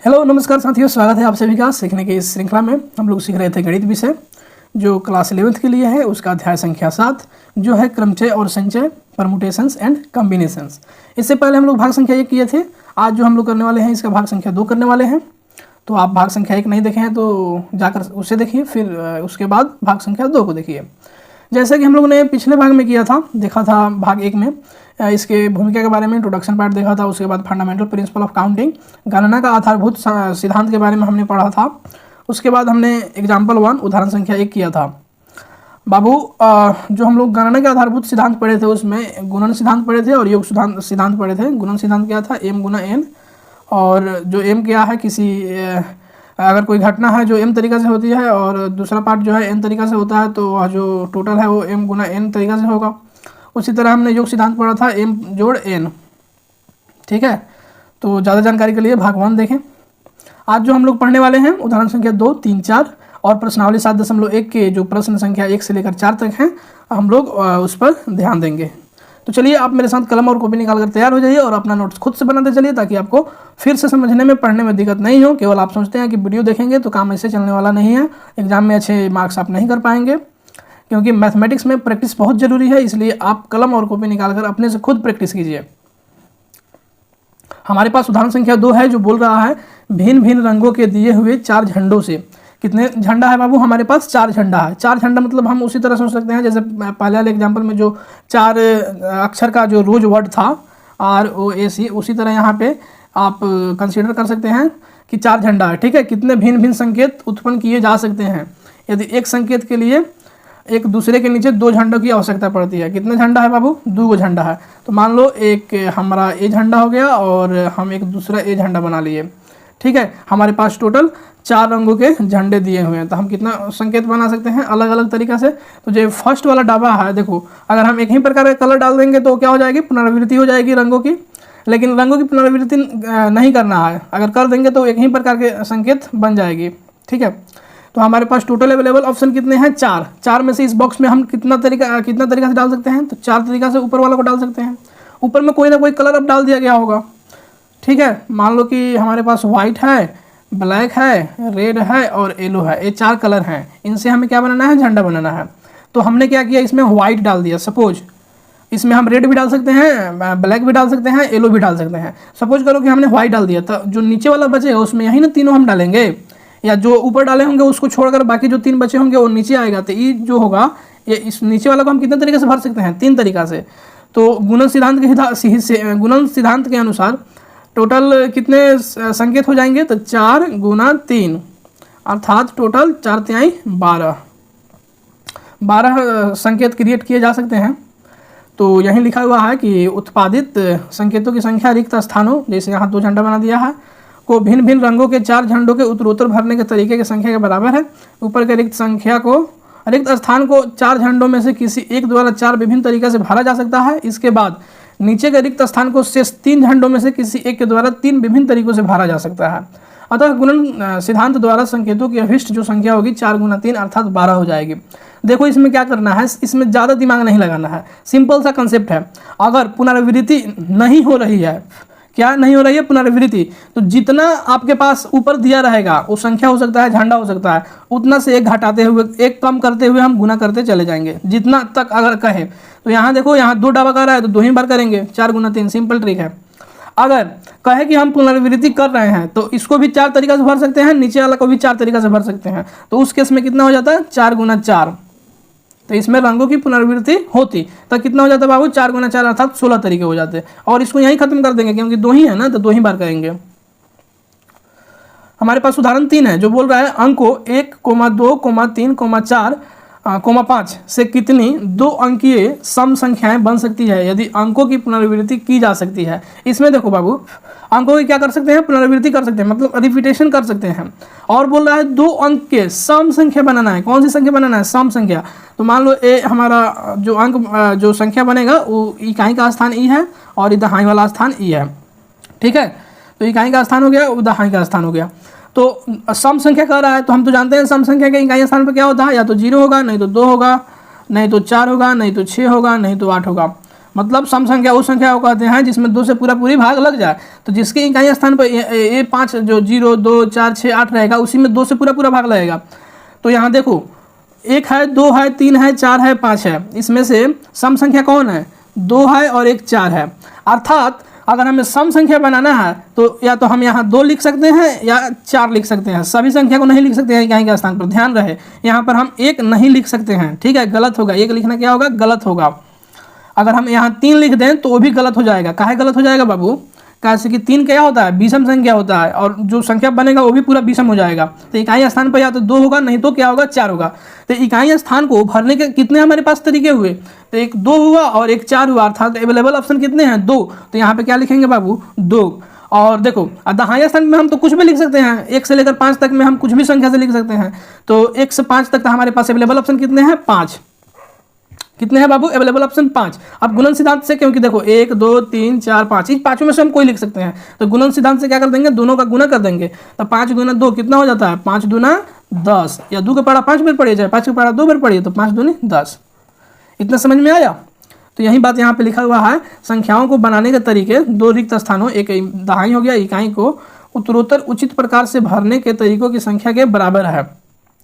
Hello नमस्कार साथियों, स्वागत है आप सभी का सीखने की इस श्रृंखला में। हम लोग सीख रहे थे गणित विषय जो क्लास 11th के लिए है, उसका अध्याय संख्या 7 जो है क्रमचय और संचय, परमुटेशंस एंड कॉम्बिनेशंस। इससे पहले हम लोग भाग संख्या 1 किए थे। आज जो हम लोग करने वाले हैं इसका भाग संख्या 2 करने वाले हैं। तो आप भाग संख्या 1 नहीं देखे हैं तो जाकर उसे देखिए, फिर उसके बाद भाग संख्या 2 को देखिए। जैसे कि हम लोगों ने पिछले भाग में किया था, देखा था भाग 1 में इसके भूमिका के बारे में इंट्रोडक्शन पार्ट देखा था। उसके बाद फंडामेंटल प्रिंसिपल ऑफ काउंटिंग, गणना का आधारभूत सिद्धांत के बारे में हमने पढ़ा था। उसके बाद हमने एग्जाम्पल 1 उदाहरण संख्या 1 किया था। बाबू जो हम लोग गणना के आधारभूत सिद्धांत पढ़े थे उसमें गुणन सिद्धांत पढ़े थे और योग सिद्धांत पढ़े थे। गुणन सिद्धांत क्या था? m गुना n, और जो m क्या है, किसी अगर कोई घटना है जो m तरीका से होती है और दूसरा पार्ट जो है n तरीका से होता है तो वह जो टोटल है वो m गुना n तरीका से होगा। उसी तरह हमने योग सिद्धांत पढ़ा था m जोड़ n। ठीक है, तो ज़्यादा जानकारी के लिए भाग 1 देखें। आज जो हम लोग पढ़ने वाले हैं उदाहरण संख्या 2, 3, 4 और प्रश्नावली 7.1 के जो प्रश्न संख्या 1 से लेकर 4 तक हैं, हम लोग उस पर ध्यान देंगे। तो चलिए आप मेरे साथ कलम और कॉपी निकाल कर तैयार हो जाइए और अपना नोट्स खुद से बनाते चलिए, ताकि आपको फिर से समझने में, पढ़ने में दिक्कत नहीं हो। केवल आप सोचते हैं कि वीडियो देखेंगे तो काम ऐसे चलने वाला नहीं है, एग्जाम में अच्छे मार्क्स आप नहीं कर पाएंगे, क्योंकि मैथमेटिक्स में प्रैक्टिस बहुत ज़रूरी है। इसलिए आप कलम और कॉपी निकाल कर अपने से खुद प्रैक्टिस कीजिए। हमारे पास उदाहरण संख्या 2 है जो बोल रहा है भिन्न भिन्न रंगों के दिए हुए 4 झंडों से। कितने झंडा है बाबू? हमारे पास 4 झंडा है। 4 झंडा मतलब हम उसी तरह सोच सकते हैं जैसे पहले वाले एग्जाम्पल में जो 4 अक्षर का जो रोज वर्ड था ROAC, उसी तरह यहाँ पे आप कंसीडर कर सकते हैं कि 4 झंडा है। ठीक है, कितने भिन्न भिन्न संकेत उत्पन्न किए जा सकते हैं यदि एक संकेत के लिए एक दूसरे के नीचे 2 झंडों की आवश्यकता पड़ती है। कितने झंडा है बाबू? 2 झंडा है। तो मान लो एक हमारा ए झंडा हो गया और हम एक दूसरा ए झंडा बना लिए। ठीक है, हमारे पास टोटल 4 रंगों के झंडे दिए हुए हैं। तो हम कितना संकेत बना सकते हैं अलग अलग तरीक़ा से? तो जो फर्स्ट वाला डब्बा है, देखो अगर हम एक ही प्रकार का कलर डाल देंगे तो क्या हो जाएगी? पुनरावृत्ति हो जाएगी रंगों की। लेकिन रंगों की पुनरावृत्ति नहीं करना है, अगर कर देंगे तो एक ही प्रकार के संकेत बन जाएगी। ठीक है, तो हमारे पास टोटल अवेलेबल ऑप्शन कितने हैं? 4। 4 में से इस बॉक्स में हम कितना तरीका से डाल सकते हैं? तो 4 तरीका से ऊपर वाला को डाल सकते हैं। ऊपर में कोई ना कोई कलर अब डाल दिया गया होगा। ठीक है, मान लो कि हमारे पास वाइट है, ब्लैक है, रेड है और येलो है। ये 4 कलर हैं, इनसे हमें क्या बनाना है? झंडा बनाना है। तो हमने क्या किया, इसमें वाइट डाल दिया। सपोज इसमें हम रेड भी डाल सकते हैं, ब्लैक भी डाल सकते हैं, येलो भी डाल सकते हैं। सपोज करो कि हमने वाइट डाल दिया, तो जो नीचे वाला बचेगा उसमें यही ना तीनों हम डालेंगे, या जो ऊपर डाले होंगे उसको छोड़कर बाकी जो 3 बचे होंगे वो नीचे आएगा। तो ये जो होगा, ये इस नीचे वाला को हम कितने तरीके से भर सकते हैं? 3 तरीका से। तो गुणन सिद्धांत के अनुसार टोटल कितने संकेत हो जाएंगे? तो 4 गुना 3 अर्थात टोटल 4 तिहाई 12 संकेत क्रिएट किए जा सकते हैं। तो यहीं लिखा हुआ है कि उत्पादित संकेतों की संख्या रिक्त स्थानों, जैसे यहाँ 2 झंडा बना दिया है, को भिन्न भिन्न रंगों के 4 झंडों के उत्तरोत्तर भरने के तरीके की संख्या के बराबर है। ऊपर के रिक्त स्थान को 4 झंडों में से किसी एक द्वारा 4 विभिन्न तरीके से भरा जा सकता है। इसके बाद नीचे के रिक्त स्थान को शेष 3 झंडों में से किसी एक के द्वारा 3 विभिन्न तरीकों से भरा जा सकता है। अतः गुणन सिद्धांत द्वारा संकेतों की अभिष्ट जो संख्या होगी 4 गुना 3 अर्थात 12 हो जाएगी। देखो इसमें क्या करना है, इसमें ज़्यादा दिमाग नहीं लगाना है, सिंपल सा कंसेप्ट है। अगर पुनरावृत्ति नहीं हो रही है, क्या नहीं हो रही है? पुनरावृत्ति, तो जितना आपके पास ऊपर दिया रहेगा वो संख्या हो सकता है, झंडा हो सकता है, उतना से एक घटाते हुए, एक कम करते हुए हम गुना करते चले जाएंगे जितना तक अगर कहे। तो यहाँ देखो, यहाँ 2 डबा कर रहा है तो 2 ही बार करेंगे, 4 गुना 3, सिंपल ट्रिक है। अगर कहे कि हम पुनरावृत्ति कर रहे हैं तो इसको भी 4 तरीका से भर सकते हैं, नीचे वाला को भी 4 तरीका से भर सकते हैं। तो उस केस में कितना हो जाता है? 4 गुना 4। तो इसमें रंगों की पुनरावृत्ति होती तो कितना हो जाता बाबू? 4 गुना 4 अर्थात 16 तरीके हो जाते। और इसको यहीं खत्म कर देंगे क्योंकि 2 ही है ना, तो 2 ही बार करेंगे। हमारे पास उदाहरण 3 है जो बोल रहा है अंकों 1, 2, 3, 4, 5 से कितनी 2 अंकीय सम संख्याएं बन सकती है यदि अंकों की पुनरावृत्ति की जा सकती है। इसमें देखो बाबू, अंकों की क्या कर सकते हैं? पुनरावृत्ति कर सकते हैं, मतलब रिपीटेशन कर सकते हैं। और बोल रहा है 2 अंक के सम संख्या बनाना है। कौन सी संख्या बनाना है? सम संख्या। तो मान लो ए हमारा जो अंक जो संख्या बनेगा वो इकाई का स्थान ई है और दहाई वाला स्थान ई है। ठीक है, तो इकाई का स्थान हो गया, दहाई का स्थान हो गया। तो सम संख्या कह रहा है तो हम तो जानते हैं सम संख्या के इकाई स्थान पर क्या होता है, या तो 0 होगा, नहीं तो 2 होगा, नहीं तो 4 होगा, नहीं तो 6 होगा, नहीं तो 8 होगा। मतलब सम संख्या उस संख्या को कहते हैं जिसमें 2 से पूरा पूरी भाग लग जाए। तो जिसके इकाई स्थान पर ये 5 जो 0, 2, 4, 6, 8 रहेगा, उसी में 2 से पूरा पूरा भाग लगेगा। तो यहाँ देखो 1 है, 2 है, 3 है, 4 है, 5 है। इसमें से सम संख्या कौन है? 2 है और एक 4 है। अर्थात अगर हमें सम संख्या बनाना है तो या तो हम यहाँ 2 लिख सकते हैं या 4 लिख सकते हैं। सभी संख्या को नहीं लिख सकते हैं इकाई के स्थान पर, ध्यान रहे। यहाँ पर हम 1 नहीं लिख सकते हैं, ठीक है, गलत होगा। 1 लिखना क्या होगा? गलत होगा। अगर हम यहाँ 3 लिख दें तो वो भी गलत हो जाएगा। काहे गलत हो जाएगा बाबू? कैसे कि 3 क्या होता है? विषम संख्या होता है, और जो संख्या बनेगा वो भी पूरा विषम हो जाएगा। तो इकाई स्थान पर या तो 2 होगा, नहीं तो क्या होगा? 4 होगा। तो इकाई स्थान को भरने के कितने हमारे पास तरीके हुए? तो एक 2 हुआ और एक 4 हुआ, अर्थात अवेलेबल ऑप्शन कितने हैं? 2। तो यहाँ पे क्या लिखेंगे बाबू? 2। और देखो दाहिने स्थान में हम तो कुछ भी लिख सकते हैं, 1 से लेकर 5 तक में हम कुछ भी संख्या से लिख सकते हैं। तो 1 से 5 तक हमारे पास अवेलेबल ऑप्शन कितने हैं? 5। कितने हैं बाबू? Available option 5। अब गुणन सिद्धांत से, क्योंकि देखो 1, 2, 3, 4, 5, इस पांचों में से हम कोई लिख सकते हैं, तो गुणन सिद्धांत से क्या कर देंगे? दोनों का गुना कर देंगे। तो 5 गुना 2 कितना हो जाता है? 5 दूना 10, या 2 का पढ़ा 5 बार पढ़ी जाए, 5 का पढ़ा 2 बार पढ़िए, तो 5 दूनी 10। इतना समझ में आया? तो यही बात यहाँ पे लिखा हुआ है। संख्याओं को बनाने के तरीके 2 रिक्त स्थानों, एक दहाई हो गया, इकाई को उत्तरोत्तर उचित प्रकार से भरने के तरीकों की संख्या के बराबर है।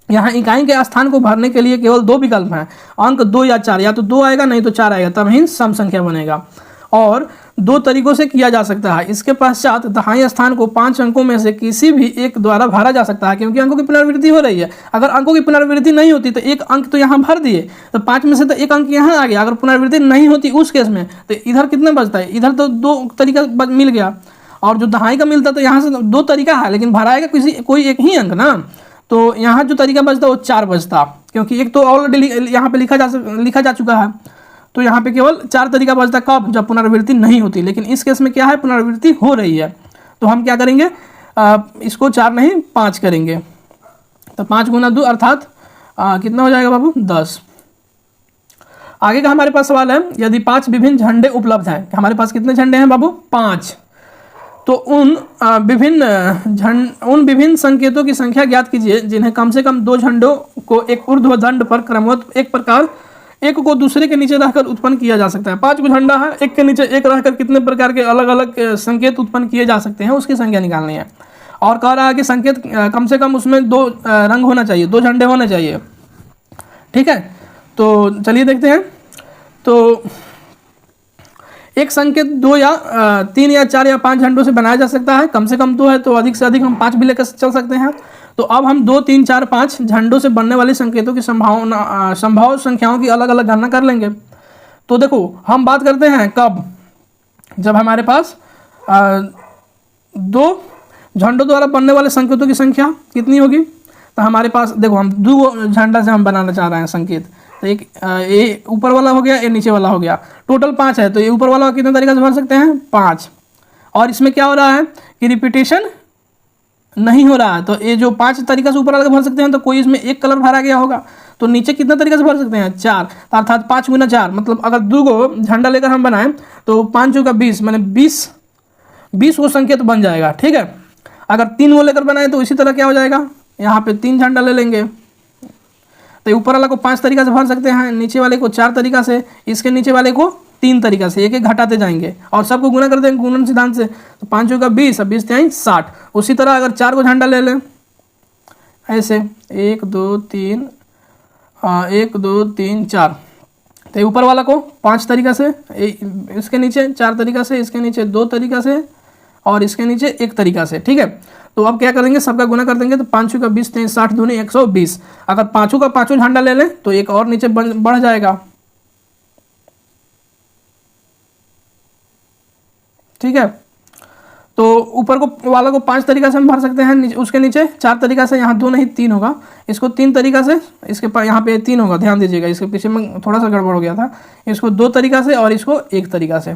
यहाँ इकाई के स्थान को भरने के लिए केवल 2 विकल्प हैं, अंक 2 या 4, या तो 2 आएगा नहीं तो 4 आएगा, तब ही सम संख्या बनेगा। और 2 तरीकों से किया जा सकता है। इसके पश्चात दहाई स्थान को 5 अंकों में से किसी भी एक द्वारा भरा जा सकता है, क्योंकि अंकों की पुनरावृत्ति हो रही है। अगर अंकों की पुनरावृत्ति नहीं होती तो 1 अंक तो यहाँ भर दिए, तो 5 में से तो 1 अंक यहाँ आ गया। अगर पुनरावृत्ति नहीं होती उस केस में तो इधर कितना बचता है? इधर तो 2 तरीका मिल गया, और जो दहाई का मिलता तो यहाँ से 2 तरीका है, लेकिन भराएगा कोई एक ही अंक ना। तो यहाँ जो तरीका बचता वो 4 बचता, क्योंकि एक तो ऑलरेडी यहाँ पे लिखा जा चुका है। तो यहाँ पे केवल 4 तरीका बचता। कब? जब पुनरावृत्ति नहीं होती। लेकिन इस केस में क्या है? पुनरावृत्ति हो रही है। तो हम क्या करेंगे? इसको 4 नहीं 5 करेंगे। तो 5 गुना 2 अर्थात कितना हो जाएगा बाबू? 10। आगे का हमारे पास सवाल है, यदि 5 विभिन्न झंडे उपलब्ध हैं। हमारे पास कितने झंडे हैं बाबू? 5। तो उन विभिन्न संकेतों की संख्या ज्ञात कीजिए जिन्हें कम से कम 2 झंडों को एक ऊर्ध्वदंड पर क्रमवत एक प्रकार एक को दूसरे के नीचे रहकर उत्पन्न किया जा सकता है। 5 को झंडा है, एक के नीचे एक रहकर कितने प्रकार के अलग अलग संकेत उत्पन्न किए जा सकते हैं, उसकी संख्या निकालनी है। और कह रहा है कि संकेत कम से कम उसमें 2 रंग होना चाहिए, 2 झंडे होने चाहिए, ठीक है। तो चलिए देखते हैं। तो एक संकेत 2 या 3 या 4 या 5 झंडों से बनाया जा सकता है। कम से कम 2 है तो अधिक से अधिक हम 5 भी लेकर चल सकते हैं। तो अब हम 2, 3, 4, 5 झंडों से बनने वाले संकेतों की संभाव संख्याओं की अलग अलग गणना कर लेंगे। तो देखो हम बात करते हैं कब? जब हमारे पास 2 झंडों द्वारा बनने वाले संकेतों की संख्या कितनी होगी? तो हमारे पास देखो हम 2 झंडा से हम बनाना चाह रहे हैं संकेत। तो एक ये ऊपर वाला हो गया, ये नीचे वाला हो गया, टोटल 5 है। तो ये ऊपर वाला कितने तरीके से भर सकते हैं? 5। और इसमें क्या हो रहा है कि रिपीटेशन नहीं हो रहा है। तो ये जो 5 तरीका से ऊपर वाला भर सकते हैं, तो कोई इसमें एक कलर भरा गया होगा, तो नीचे कितना तरीके से भर सकते हैं? 4। अर्थात 5 गुना 4, मतलब अगर 2 को झंडा लेकर हम बनाएं तो 5 चौका 20, मैंने 20 वो संकेत बन जाएगा, ठीक है। अगर 3 वो लेकर बनाए तो इसी तरह क्या हो जाएगा? यहाँ पे 3 झंडा ले लेंगे, तो ऊपर वाला को 5 तरीका से भर सकते हैं, नीचे वाले को 4 तरीका से, इसके नीचे वाले को 3 तरीका से, एक एक घटाते जाएंगे और सबको गुना कर देंगे गुणन सिद्धांत से। तो 5 चौका 20 और 20 3 60। उसी तरह अगर 4 को झंडा ले लें ऐसे 1 2 3 1 2 3 4, तो ऊपर वाला को 5 तरीका से, इसके नीचे 4 तरीका से, इसके नीचे 2 तरीका से और इसके नीचे 1 तरीका से, ठीक है। तो अब क्या करेंगे? सबका गुना कर देंगे। तो 5 का 20 3 60 दूनी 120। अगर 5 का 5 झंडा ले लें तो एक और नीचे बढ़ जाएगा, ठीक है। तो ऊपर को वाला को 5 तरीका से हम भर सकते हैं, उसके नीचे 4 तरीका से, यहाँ 2 नहीं 3 होगा, इसको 3 तरीका से, इसके यहाँ पे 3 होगा, ध्यान दीजिएगा, इसके पीछे में थोड़ा सा गड़बड़ हो गया था, इसको 2 तरीका से और इसको 1 तरीका से।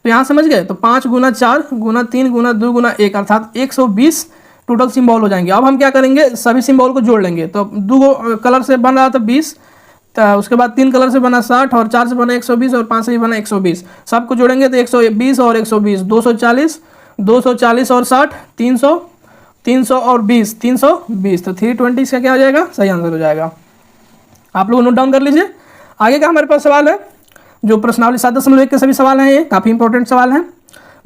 तो यहाँ समझ गए? तो 5 गुना 4 गुना 3 गुना 2 गुना 1 अर्थात 120 टोटल सिंबल हो जाएंगे। अब हम क्या करेंगे? सभी सिंबल को जोड़ लेंगे। तो 2 कलर से बन रहा था 20, तो उसके बाद 3 कलर से बना 60 और 4 से बना 120 और 5 से भी बना 120। सबको जोड़ेंगे तो 120 और 120 240, 240 और 60 300, 300 और 20 320। तो 320 इसका क्या हो जाएगा? सही आंसर हो जाएगा। आप लोग नोट डाउन कर लीजिए। आगे का हमारे पास सवाल है, जो प्रश्नावली 7.1 के सभी सवाल हैं, ये काफ़ी इंपॉर्टेंट सवाल हैं।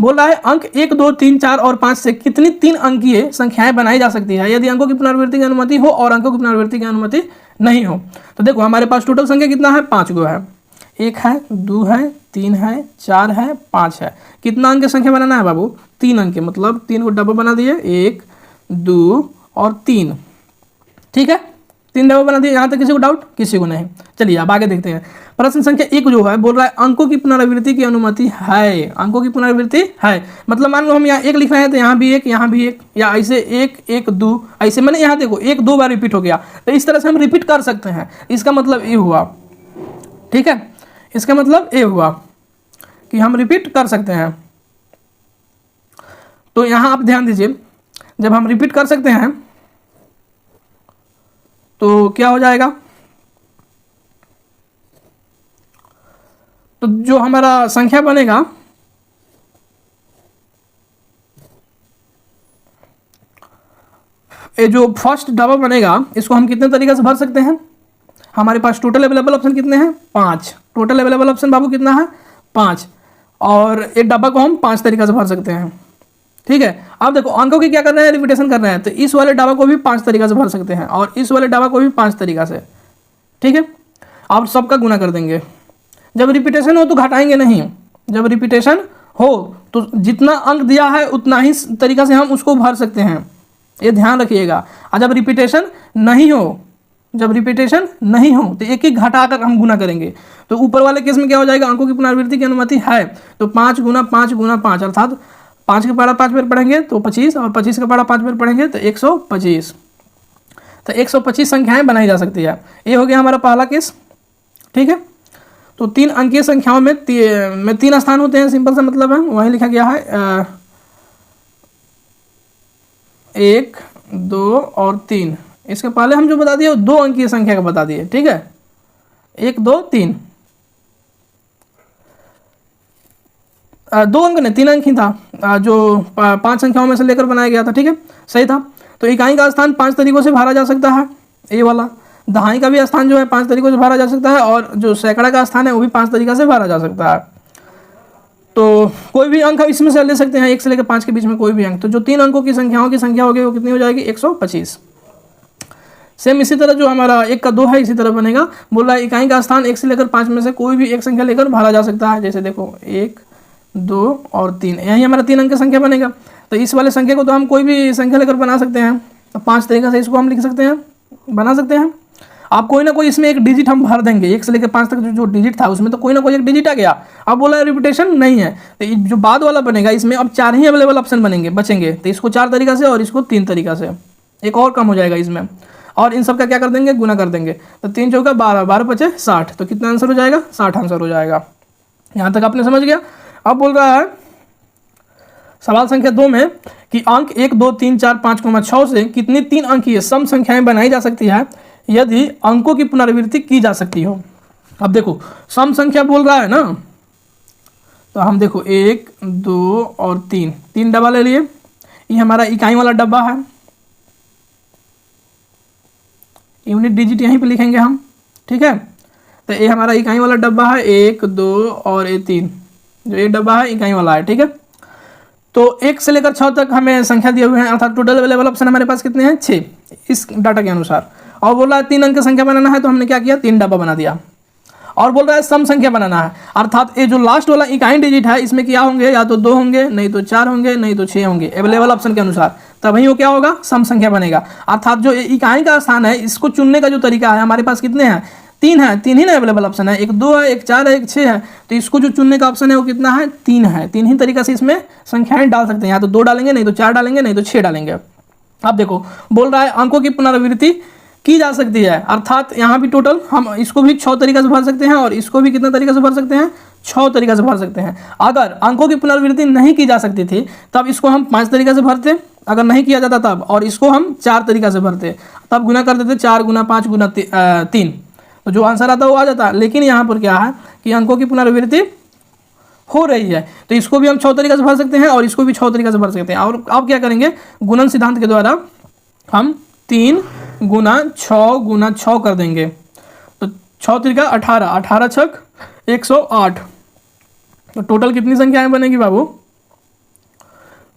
बोल रहा है अंक 1, 2, 3, 4 और 5 से कितनी 3 अंकीय संख्याएं बनाई जा सकती है यदि अंकों की पुनरावृत्ति की अनुमति हो और अंकों की पुनरावृत्ति की अनुमति नहीं हो। तो देखो हमारे पास टोटल संख्या कितना है, 5 गो है। 1 है, 2 है, 3 है, 4 है, 5 है। कितना अंक की संख्या बनाना है बाबू, 3 अंक, मतलब 3 को डब्बा बना दिए, 1, 2 और 3। ठीक है, 3 डब्बा बना दिए। यहाँ तक किसी को डाउट, किसी को नहीं। चलिए अब आगे देखते हैं। प्रश्न संख्या 1 जो है बोल रहा है अंकों की पुनरावृत्ति की अनुमति है। अंकों की पुनरावृत्ति है मतलब मान लो हम यहाँ 1 लिख रहे हैं तो यहाँ भी 1, यहाँ भी 1, या ऐसे 1, 1, 2 ऐसे, मैंने यहाँ देखो 1 2 बार रिपीट हो गया, तो इस तरह से हम रिपीट कर सकते हैं। इसका मतलब ये हुआ, ठीक है, इसका मतलब ये हुआ कि हम रिपीट कर सकते हैं। तो यहाँ आप ध्यान दीजिए, जब हम रिपीट कर सकते हैं तो क्या हो जाएगा, तो जो हमारा संख्या बनेगा ये जो फर्स्ट डबल बनेगा इसको हम कितने तरीके से भर सकते हैं। हमारे पास टोटल अवेलेबल ऑप्शन कितने हैं, 5। टोटल अवेलेबल ऑप्शन बाबू कितना है, 5। और एक डब्बा को हम 5 तरीके से भर सकते हैं। ठीक है, अब देखो अंकों की क्या कर रहे हैं, रिपीटेशन कर रहे हैं, तो इस वाले डब्बा को भी 5 तरीका से भर सकते हैं और इस वाले डब्बा को भी 5 तरीका से। ठीक है, अब सबका गुना कर देंगे। जब रिपीटेशन हो तो घटाएंगे नहीं, जब रिपीटेशन हो तो जितना अंक दिया है उतना ही तरीका से हम उसको भर सकते हैं, ये ध्यान रखिएगा। और जब रिपीटेशन नहीं हो, जब रिपीटेशन नहीं हो तो एक एक घटा कर हम गुना करेंगे। तो ऊपर वाले केस में क्या हो जाएगा, अंकों की पुनरावृत्ति की अनुमति है तो 5 गुना 5 गुना 5, अर्थात 5 के पहाड़ा 5 बार पढ़ेंगे तो 25 और 25 के पहाड़ा 5 बार पढ़ेंगे तो 125। तो 125 संख्याएं बनाई जा सकती है। ये हो गया हमारा पहला केस। ठीक है, तो 3 अंकीय संख्याओं में 3 स्थान होते हैं, सिंपल सा मतलब है, वहीं लिखा गया है 1, 2 और 3। इसके पहले हम जो बता दिए 2 अंकीय संख्या का बता दिए। ठीक है, 1, 2, 3, 2 अंक नहीं 3 अंक ही था, जो 5 संख्याओं में से लेकर बनाया गया था। ठीक है, सही था। तो इकाई का स्थान 5 तरीकों से भरा जा सकता है, ये वाला। दहाई का भी स्थान जो है 5 तरीकों से भरा जा सकता है और जो सैकड़ा का स्थान है वो भी 5 तरीका से भरा जा सकता है। तो कोई भी अंक इसमें से ले सकते हैं, 1 से लेकर 5 के बीच में कोई भी अंक। तो जो 3 अंकों की संख्याओं की संख्या होगी वो कितनी हो जाएगी, 125। सेम इसी तरह जो हमारा 1 का 2 है इसी तरह बनेगा। बोल रहा है इकाई का स्थान 1 से लेकर 5 में से कोई भी एक संख्या लेकर भरा जा सकता है। जैसे देखो 1, 2 और 3, यही हमारा 3 अंक का संख्या बनेगा। तो इस वाले संख्या को तो हम कोई भी संख्या लेकर बना सकते हैं, तो 5 तरीके से इसको हम लिख सकते हैं, बना सकते हैं। आप कोई ना कोई इसमें एक डिजिट हम भर देंगे, 1 से लेकर 5 तक जो डिजिट था उसमें तो कोई ना कोई एक डिजिट आ गया। अब बोला रिपीटेशन नहीं है, तो जो बाद वाला बनेगा इसमें अब 4 ही अवेलेबल ऑप्शन बनेंगे, बचेंगे। तो इसको 4 तरीका से और इसको 3 तरीका से, एक और कम हो जाएगा इसमें। और इन सब का क्या कर देंगे, गुना कर देंगे। तो 3 चौका 12, 12 पचे 60, तो कितना आंसर हो जाएगा, 60 आंसर हो जाएगा। यहाँ तक आपने समझ गया। अब बोल रहा है सवाल संख्या 2 में कि अंक 1, 2, 3, 4, 5, 6 से कितनी 3 अंकीय सम संख्याएं बनाई जा सकती है यदि अंकों की पुनरावृत्ति की जा सकती हो। अब देखो सम संख्या बोल रहा है ना, तो हम देखो 1, 2 और 3 डब्बा ले लिए। ये हमारा इकाई वाला डब्बा है, यूनिट डिजिट यहीं पे लिखेंगे हम। ठीक है, तो ये हमारा इकाई वाला डब्बा है, 1, 2 और ये 3, जो ये डब्बा है इकाई वाला है। ठीक है, तो 1 से लेकर 6 तक हमें संख्या दिए हुए हैं, अर्थात टोटल अवेलेबल ऑप्शन हमारे पास कितने हैं, 6 इस डाटा के अनुसार। और बोल रहा है 3 अंक की संख्या बनाना है, तो हमने क्या किया, 3 डब्बा बना दिया। और बोल रहा है सम संख्या बनाना है, अर्थात ये जो लास्ट वाला इकाई डिजिट है इसमें क्या होंगे, या तो 2 होंगे, नहीं तो 4 होंगे, नहीं तो 6 होंगे अवेलेबल ऑप्शन के अनुसार, तभी वो क्या होगा, सम संख्या बनेगा। अर्थात जो इकाई का स्थान है इसको चुनने का जो तरीका है, हमारे पास कितने हैं, 3 है, 3 ही ना अवेलेबल ऑप्शन है, 1 2 है, 1 4 है, 1 6 है। तो इसको जो चुनने का ऑप्शन है वो कितना है, 3 है। 3 ही तरीका से इसमें संख्याएं डाल सकते हैं, या तो 2 डालेंगे, नहीं तो 4 डालेंगे, नहीं तो 6 डालेंगे। अब देखो बोल रहा है अंकों की पुनरावृत्ति की जा सकती है, अर्थात यहाँ भी टोटल हम इसको भी 6 तरीका से भर सकते हैं और इसको भी कितना तरीका से भर सकते हैं, 6 तरीका से भर सकते हैं। अगर अंकों की पुनरावृत्ति नहीं की जा सकती थी तब इसको हम 5 तरीका से भरते, अगर नहीं किया जाता तब, और इसको हम 4 तरीका से भरते, तब गुना कर देते 4 गुना 5 गुना 3, तो जो आंसर आता है वो आ जाता। लेकिन यहाँ पर क्या है कि अंकों की पुनरावृत्ति हो रही है, तो इसको भी हम 6 तरीका से भर सकते हैं और इसको भी 6 तरीका से भर सकते हैं। और अब क्या करेंगे, गुणन सिद्धांत के द्वारा हम 3 गुना 6 कर देंगे। तो 6 तरीका 18, 18 छक 108। तो टोटल कितनी संख्याएं बनेगी बाबू?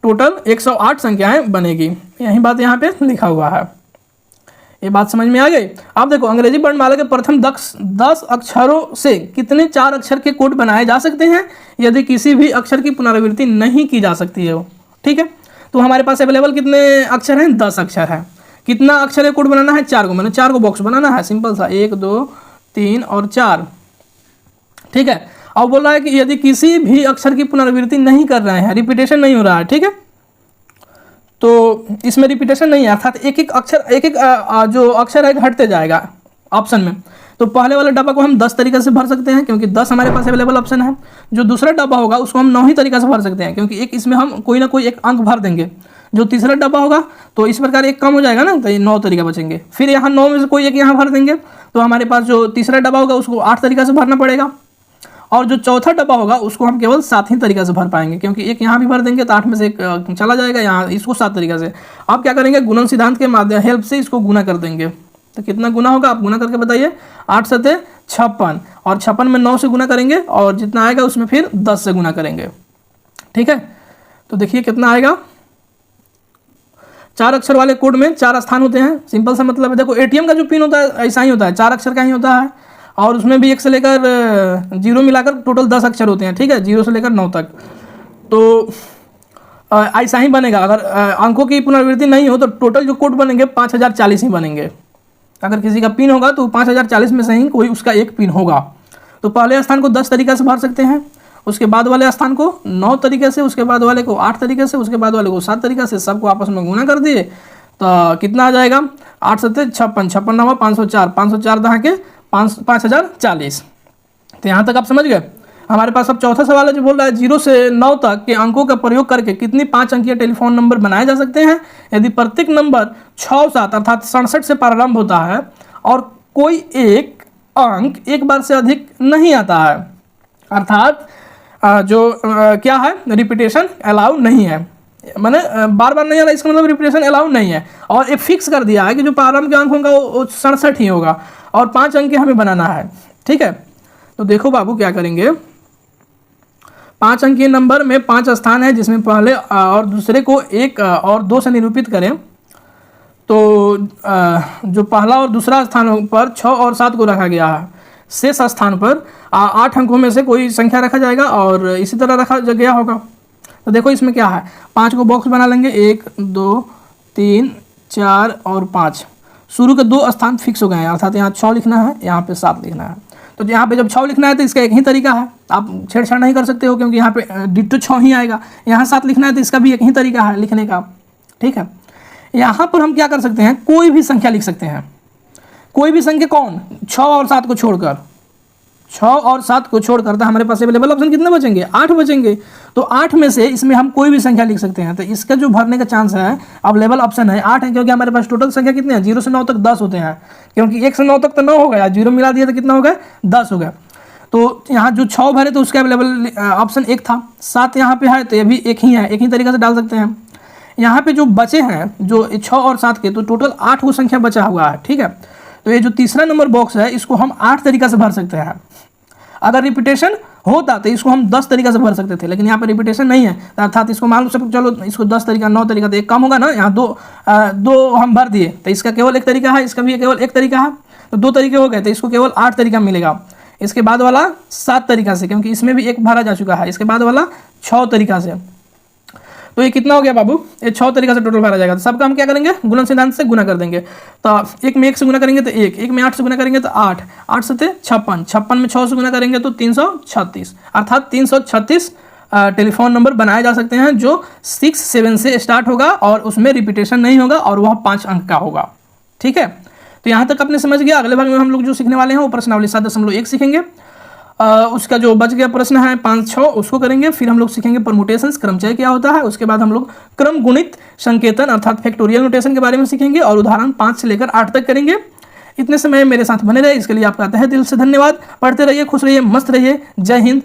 टोटल 108 संख्याएं बनेगी। यही बात यहाँ पे लिखा हुआ है। ये बात समझ में आ गई? अब देखो, अंग्रेजी वर्णमाला के प्रथम 10 अक्षरों से कितने 4 अक्षर के कोड बनाए जा सकते हैं यदि किसी भी अक्षर की पुनरावृत्ति नहीं की जा सकती है? ठीक है, तो हमारे पास अवेलेबल कितने अक्षर हैं? 10 अक्षर है। कितना अक्षर कोड बनाना है? 4 को, मैंने 4 को बॉक्स बनाना है, सिंपल सा, 1 2 3 और 4। ठीक है, अब बोल रहा है कि यदि किसी भी अक्षर की पुनरावृत्ति नहीं कर रहे हैं, रिपीटेशन नहीं हो रहा है, ठीक है, तो इसमें रिपीटेशन नहीं है, अर्थात एक एक अक्षर जो अक्षर है घटते जाएगा ऑप्शन में। तो पहले वाले डब्बा को हम 10 तरीके से भर सकते हैं क्योंकि 10 हमारे पास अवेलेबल ऑप्शन है। जो दूसरा डब्बा होगा उसको हम 9 ही तरीके से भर सकते हैं क्योंकि एक इसमें हम कोई ना कोई एक अंक भर देंगे। जो तीसरा डब्बा होगा तो इस प्रकार एक कम हो जाएगा ना, तो ये 9 तरीका बचेंगे। फिर यहाँ 9 में से कोई एक यहाँ भर देंगे तो हमारे पास जो तीसरा डब्बा होगा उसको 8 तरीके से भरना पड़ेगा, और जो चौथा डब्बा होगा उसको हम केवल 7 ही तरीके से भर पाएंगे क्योंकि एक यहाँ भी भर देंगे तो 8 में से एक चला जाएगा, यहाँ इसको 7 तरीके से। अब क्या करेंगे? गुणन सिद्धांत के माध्यम हेल्प से इसको गुना कर देंगे। तो कितना गुना होगा आप गुना करके बताइए? 8 7 56, और 56 में 9 से गुना करेंगे और जितना आएगा उसमें फिर 10 से गुना करेंगे। ठीक है, तो देखिए कितना आएगा। 4 अक्षर वाले कोड में 4 स्थान होते हैं, सिंपल सा मतलब है। देखो एटीएम का जो पिन होता है ऐसा ही होता है, 4 अक्षर का ही होता है, और उसमें भी 1 से लेकर 0 मिलाकर टोटल 10 अक्षर होते हैं। ठीक है, 0 से लेकर 9 तक। तो ऐसा ही बनेगा। अगर अंकों की पुनरावृत्ति नहीं हो तो टोटल जो कोड बनेंगे 5040 ही बनेंगे। अगर किसी का पिन होगा तो 5040 में से ही कोई उसका एक पिन होगा। तो पहले स्थान को 10 तरीके से भर सकते हैं, उसके बाद वाले स्थान को 9 तरीके से, उसके बाद वाले को 8 तरीके से, उसके बाद वाले को 7 तरीके से, सबको आपस में गुना कर दिए तो कितना आ जाएगा? 8 7 56, 56 9 504, 504 दहा के 5040। तो यहाँ तक आप समझ गए। हमारे पास अब चौथा सवाल है जो बोल रहा है 0 से 9 तक के अंकों का प्रयोग करके कितनी 5 अंकीय टेलीफोन नंबर बनाए जा सकते हैं यदि प्रत्येक नंबर 6 7 अर्थात 67 से प्रारंभ होता है और कोई एक अंक एक बार से अधिक नहीं आता है, अर्थात क्या है, रिपीटेशन अलाउ नहीं है, मैंने बार बार नहीं आ रहा, इसका मतलब रिपीटेशन अलाउ नहीं है। और एक फिक्स कर दिया है कि जो प्रारंभ के अंक होगा वो 67 ही होगा और 5 अंक हमें बनाना है। ठीक है, तो देखो बाबू क्या करेंगे। 5 अंकीय नंबर में 5 स्थान है जिसमें पहले और दूसरे को 1 और 2 से निरूपित करें तो जो पहला और दूसरा स्थान पर 6 और 7 को रखा गया है, शेष स्थान पर 8 अंकों में से कोई संख्या रखा जाएगा और इसी तरह रखा गया होगा। तो देखो इसमें क्या है, 5 को बॉक्स बना लेंगे, 1 2 3 4 और 5। शुरू के 2 स्थान फिक्स हो गए हैं, अर्थात यहाँ 6 लिखना है, यहाँ पे 7 लिखना है। तो यहाँ पे जब 6 लिखना है तो इसका एक ही तरीका है, आप छेड़छाड़ नहीं कर सकते हो क्योंकि यहाँ पे डिट्टो 6 ही आएगा। यहाँ 7 लिखना है तो इसका भी एक ही तरीका है लिखने का। ठीक है, यहाँ पर हम क्या कर सकते हैं, कोई भी संख्या लिख सकते हैं। कोई भी संख्या कौन? 6 और 7 को छोड़कर, 6 और 7 को छोड़कर तो हमारे पास अवेलेबल ऑप्शन कितने बचेंगे? 8 बचेंगे। तो 8 में से इसमें हम कोई भी संख्या लिख सकते हैं। तो इसका जो भरने का चांस है अवेलेबल ऑप्शन है 8 है, क्योंकि हमारे पास टोटल संख्या कितने हैं? 0 से 9 तक 10 होते हैं, क्योंकि 1 से 9 तक तो 9 हो गया, 0 मिला दिया तो कितना हो गया? 10 हो गया। तो यहाँ जो 6 भरे तो उसका अवेलेबल ऑप्शन 1 था, 7 यहाँ पे है तो ये भी 1 ही है, एक ही तरीके से डाल सकते हैं। यहाँ पे जो बचे हैं जो 6 और 7 के, तो टोटल 8 वो संख्या बचा हुआ है। ठीक है, तो ये जो तीसरा नंबर बॉक्स है इसको हम 8 तरीका से भर सकते हैं। अगर रिपीटेशन होता तो इसको हम 10 तरीका से भर सकते थे, लेकिन यहाँ पर रिपीटेशन नहीं है, अर्थात इसको मान लो सब चलो इसको 10 तरीका 9 तरीका, तो एक कम होगा ना, यहाँ दो हम भर दिए तो इसका केवल 1 तरीका है, इसका भी केवल 1 तरीका है, तो 2 तरीके हो गए, तो इसको केवल 8 तरीका मिलेगा। इसके बाद वाला 7 तरीका से, क्योंकि इसमें भी 1 भरा जा चुका है, इसके बाद वाला 6 तरीका से। तो ये कितना हो गया बाबू? ये 6 तरीका से टोटल भरा जाएगा। तो सबका हम क्या करेंगे? गुणन सिद्धांत से गुना कर देंगे। तो 1 में 1 से गुना करेंगे तो 1, 1 में 8 से गुना करेंगे तो 8, 8 से 56, 56 में 6 से गुना करेंगे तो 336, अर्थात 336 टेलीफोन नंबर बनाए जा सकते हैं जो 6 7 से स्टार्ट होगा और उसमें रिपीटेशन नहीं होगा और वह 5 अंक का होगा। ठीक है, तो यहाँ तक आपने समझ गया। अगले भाग में हम लोग जो सीखने वाले हैं वो प्रश्नावली 7.1 सीखेंगे। उसका जो बच गया प्रश्न है 5 6 उसको करेंगे। फिर हम लोग सीखेंगे परमुटेशंस, क्रमचय क्या होता है। उसके बाद हम लोग क्रम गुणित संकेतन अर्थात फैक्टोरियल नोटेशन के बारे में सीखेंगे और उदाहरण 5 से लेकर 8 तक करेंगे। इतने समय मेरे साथ बने रहे, इसके लिए आपका तहे दिल से धन्यवाद। पढ़ते रहिए, खुश रहिए, मस्त रहिए। जय हिंद,